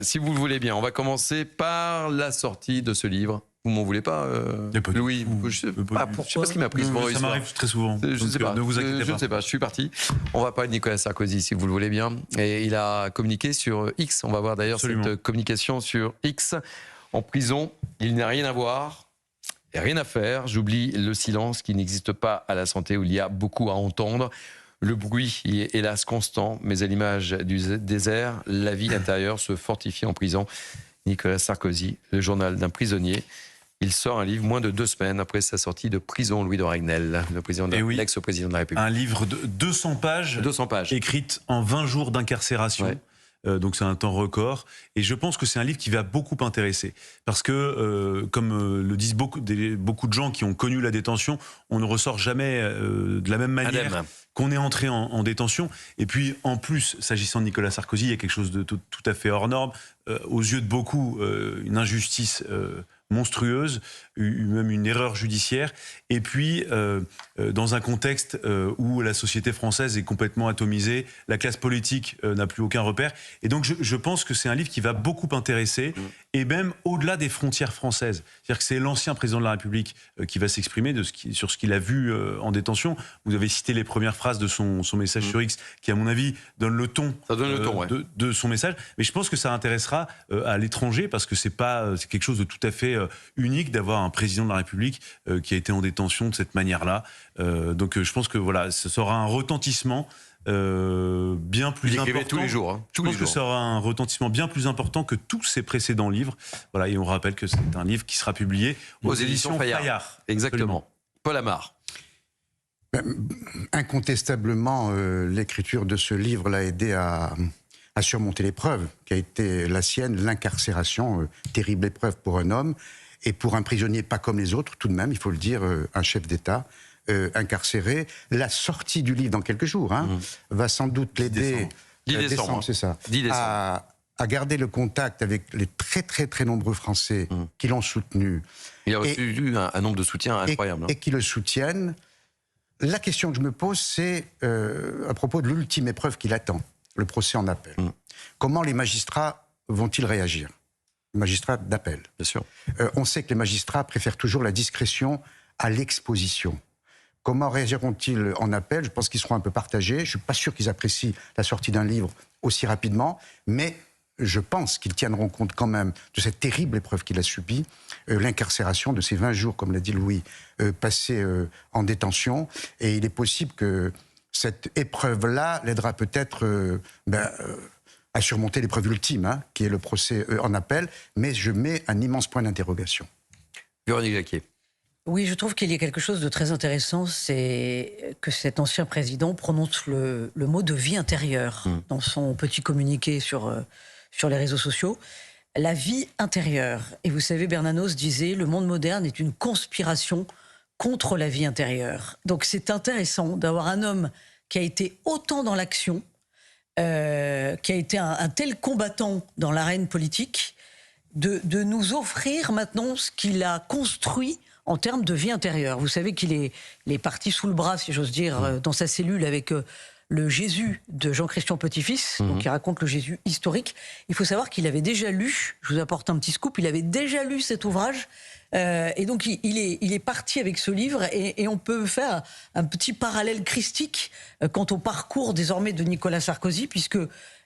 Si vous le voulez bien, on va commencer par la sortie de ce livre. Vous m'en voulez pas, Louis? Je sais pas ce qui m'a pris. Ça m'arrive très souvent. Je ne sais pas. Ne vous inquiétez pas. Je ne sais pas. Je suis parti. On va parler de Nicolas Sarkozy, si vous le voulez bien. Et il a communiqué sur X. On va voir d'ailleurs cette communication sur X. En prison, il n'y a rien à voir. Et rien à faire. J'oublie le silence qui n'existe pas à la santé, où il y a beaucoup à entendre. Le bruit est hélas constant, mais à l'image du désert, la vie intérieure se fortifie en prison. Nicolas Sarkozy, le journal d'un prisonnier. Il sort un livre moins de 2 semaines après sa sortie de prison, Louis de Ragnel, l'ex-président de la République. Un livre de 200 pages, écrite en 20 jours d'incarcération. Ouais. Donc c'est un temps record, et je pense que c'est un livre qui va beaucoup intéresser, parce que comme le disent beaucoup de gens qui ont connu la détention, on ne ressort jamais de la même manière qu'on est entré en détention. Et puis en plus, s'agissant de Nicolas Sarkozy, il y a quelque chose de tout à fait hors norme, aux yeux de beaucoup, une injustice monstrueuse, même une erreur judiciaire, et puis dans un contexte où la société française est complètement atomisée, la classe politique n'a plus aucun repère, et donc je pense que c'est un livre qui va beaucoup intéresser, et même au-delà des frontières françaises. C'est-à-dire que c'est l'ancien président de la République qui va s'exprimer sur ce qu'il a vu en détention. Vous avez cité les premières phrases de son message sur X, qui à mon avis donne le ton, de son message, mais je pense que ça intéressera à l'étranger, parce que c'est quelque chose de tout à fait unique d'avoir un président de la République qui a été en détention de cette manière-là. Donc je pense que voilà, ça aura un retentissement bien plus important. Tous les jours. Je pense que ça aura un retentissement bien plus important que tous ses précédents livres. Voilà, et on rappelle que c'est un livre qui sera publié aux éditions Fayard. Exactement. Paul Amar. Incontestablement, l'écriture de ce livre l'a aidé à surmonter l'épreuve qui a été la sienne, l'incarcération, terrible épreuve pour un homme, et pour un prisonnier pas comme les autres, tout de même, il faut le dire, un chef d'État incarcéré. La sortie du livre dans quelques jours va sans doute l'aider, 10 décembre, c'est ça, à garder le contact avec les très très très nombreux Français qui l'ont soutenu. Il a reçu un nombre de soutiens incroyable. Et qui le soutiennent. La question que je me pose, c'est à propos de l'ultime épreuve qui l'attend, le procès en appel. Comment les magistrats vont-ils réagir? Les magistrats d'appel. Bien sûr. On sait que les magistrats préfèrent toujours la discrétion à l'exposition. Comment réagiront-ils en appel? Je pense qu'ils seront un peu partagés. Je ne suis pas sûr qu'ils apprécient la sortie d'un livre aussi rapidement, mais je pense qu'ils tiendront compte quand même de cette terrible épreuve qu'il a subie, l'incarcération de ces 20 jours, comme l'a dit Louis, passés en détention. Et il est possible que cette épreuve-là l'aidera peut-être à surmonter l'épreuve ultime, qui est le procès en appel, mais je mets un immense point d'interrogation. Véronique Jacquier. Oui, je trouve qu'il y a quelque chose de très intéressant, c'est que cet ancien président prononce le mot de vie intérieure dans son petit communiqué sur les réseaux sociaux. La vie intérieure. Et vous savez, Bernanos disait, le monde moderne est une conspiration contre la vie intérieure. Donc c'est intéressant d'avoir un homme qui a été autant dans l'action, qui a été un tel combattant dans l'arène politique, de nous offrir maintenant ce qu'il a construit en termes de vie intérieure. Vous savez qu'il est parti sous le bras, si j'ose dire, dans sa cellule avec le Jésus de Jean-Christian Petit-Fils, donc il raconte le Jésus historique. Il faut savoir qu'il avait déjà lu, je vous apporte un petit scoop, il avait déjà lu cet ouvrage, et donc il est parti avec ce livre, et on peut faire un petit parallèle christique quant au parcours désormais de Nicolas Sarkozy, puisque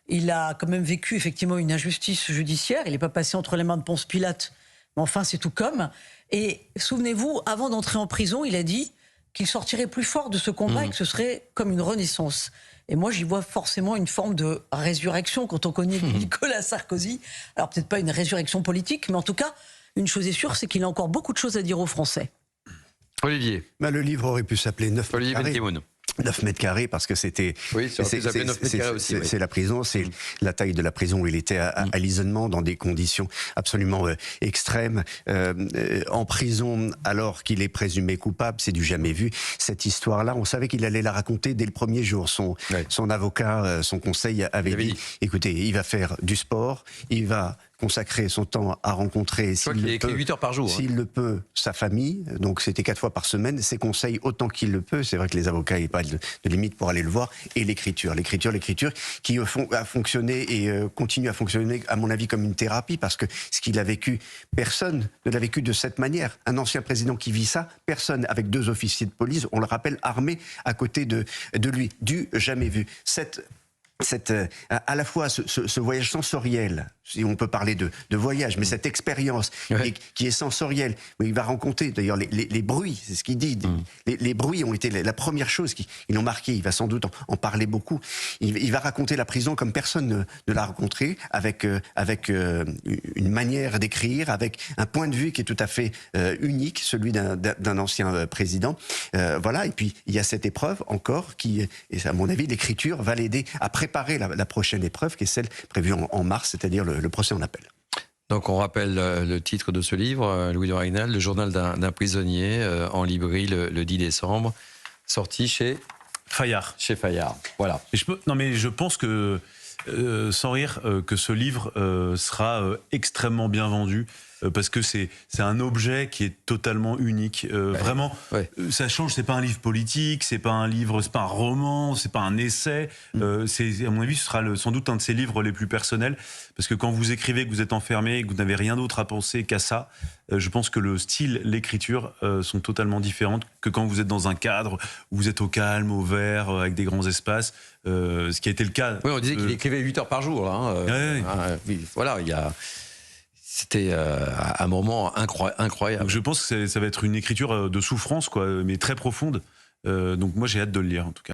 il a quand même vécu effectivement une injustice judiciaire, il n'est pas passé entre les mains de Ponce Pilate, mais enfin c'est tout comme. Et souvenez-vous, avant d'entrer en prison, il a dit qu'il sortirait plus fort de ce combat et que ce serait comme une renaissance. Et moi, j'y vois forcément une forme de résurrection quand on connaît Nicolas Sarkozy. Alors peut-être pas une résurrection politique, mais en tout cas, une chose est sûre, c'est qu'il a encore beaucoup de choses à dire aux Français. Olivier. Le livre aurait pu s'appeler 9 Olivier Benkemoun. 9 mètres carrés, parce que c'était... Oui, c'est la prison, c'est la taille de la prison où il était à l'isolement, dans des conditions absolument extrêmes. En prison, alors qu'il est présumé coupable, c'est du jamais vu. Cette histoire-là, on savait qu'il allait la raconter dès le premier jour. Son avocat, son conseil avait dit, écoutez, il va faire du sport, il va consacrer son temps à rencontrer, Je crois qu'il écrit 8 heures par jour. S'il le peut, sa famille. Donc c'était 4 fois par semaine. Ses conseils autant qu'il le peut. C'est vrai que les avocats n'ont pas de limite pour aller le voir. Et l'écriture qui a fonctionné et continue à fonctionner, à mon avis, comme une thérapie, parce que ce qu'il a vécu, personne ne l'a vécu de cette manière. Un ancien président qui vit ça, personne, avec 2 officiers de police, on le rappelle, armés à côté de lui. Du jamais vu. À la fois ce voyage sensoriel, si on peut parler de voyage, mais cette expérience qui est sensorielle, où il va rencontrer d'ailleurs les bruits, c'est ce qu'il dit, les bruits ont été la première chose qui l'ont marqué, il va sans doute en parler beaucoup. Il va raconter la prison comme personne ne l'a rencontrée, avec une manière d'écrire, avec un point de vue qui est tout à fait unique, celui d'un ancien président. Voilà, et puis il y a cette épreuve encore qui, et à mon avis, l'écriture va l'aider à préparer la prochaine épreuve, qui est celle prévue en mars, c'est-à-dire le procès en appel. Donc on rappelle le titre de ce livre, Louis de Ragnal, Le journal d'un prisonnier, en librairie le 10 décembre, sorti chez Fayard. Chez Fayard, voilà. Mais je pense que, sans rire, que ce livre sera extrêmement bien vendu. Parce que c'est un objet qui est totalement unique. Vraiment, ça change. C'est pas un livre politique, c'est pas un roman, c'est pas un essai. À mon avis, ce sera sans doute un de ses livres les plus personnels. Parce que quand vous écrivez, que vous êtes enfermé, que vous n'avez rien d'autre à penser qu'à ça, je pense que le style, l'écriture sont totalement différentes que quand vous êtes dans un cadre où vous êtes au calme, au vert, avec des grands espaces. Ce qui a été le cas. Oui, on disait qu'il écrivait 8 heures par jour. Là, voilà, il y a. C'était un moment incroyable. Donc je pense que ça va être une écriture de souffrance, quoi, mais très profonde. Donc moi, j'ai hâte de le lire, en tout cas.